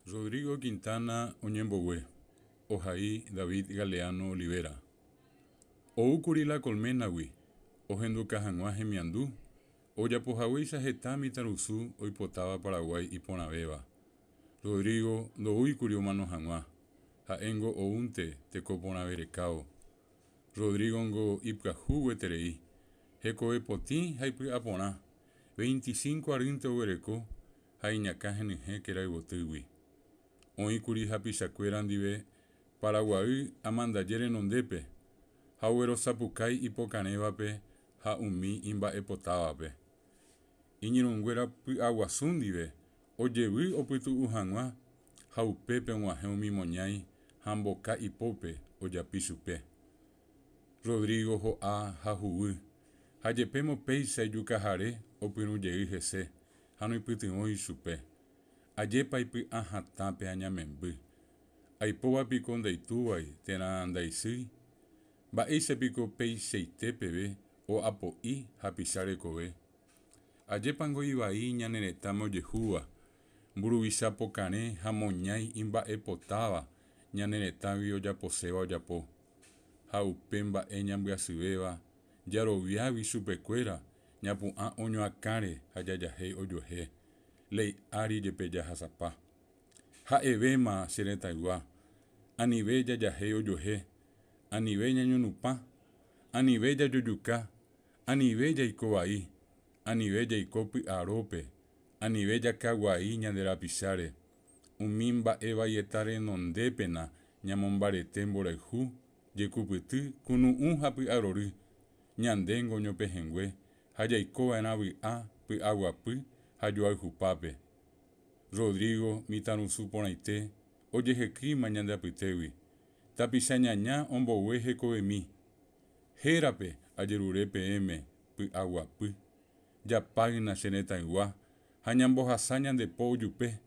Rodrigo Quintana Oñembogue, Ojaí David Galeano Olivera. Oukuri la colmenagui, Ojenduka Janguá Gemiandú, Oyapojahui Sajetá Mitarusu, Oipotaba Paraguay y Ponabeba. Rodrigo Douikuri Mano Janguá, Jaengo Ounte Tecoponaberecao. Rodrigo Ngo Ipcajú Weterei, Jecoe Potín Jaipi Apona, 25 Arinte Obereco, Jaiñacá Geneje Keraibotigui. Oikuri Hapisacuerandive, Paraguay Amandayere Nondepe, Jauero Sapucay Ipocanevape, Jaumi Imba Epotavape. Iñirunguera Aguasundive, Oyevi Opitu Ujanguá, Jaupepe Guajeumi Moñai, Jamboca Ipope, Oyapisupe. Rodrigo Joa Jajuí, Jayepemo Peisa Yucajare, Opiruyei Gese, Hanoipitioi Supe. Ayepa ipi ajatape añamemby. Aipoa pico ndeituai tera ndaisy. Mba'éicha piko peichaitépeve o apo'i ha picharekove. Ajépango ivai ñane retãme ojehúva, mburuvicha pokare ha moñái imba'epotáva ñane retãgui ojaposéva ojapo. Ha upe mba'e ñambyasývéva, jaroviágui chupekuéra ñapu'ã oñoakãre ha jajahéi ojuehe. Lei ári jepe jahasapa. Ha'evéma che retãygua, anive jajahéi ojuehe, anive ñañonupã, anive jajojuka, anive jaiko vai, anive jaiko py'arópe, anive jakaguai ñande rapicháre, umi mba'e vaieta renondépena ñamombarete mborayhu, jekupyty, kunu'ũ ha py'arory, ñandéngo ñopehengue, ha jaikova'erã vy'a, py'aguapy ha joayhupápe. Rodrigo mitãrusu porãite ojehekýma ñande apytégui. Tapicha ñaña ombogue hekovemi. Hérape ajerure peẽme py'aguapy. Japágina che retãygua ha ñambohasa ñandepo ojupe.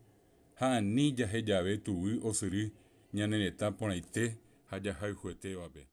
Ha ani jahejave tuvy osyry ñane retã porãite ha jahayhuetévape.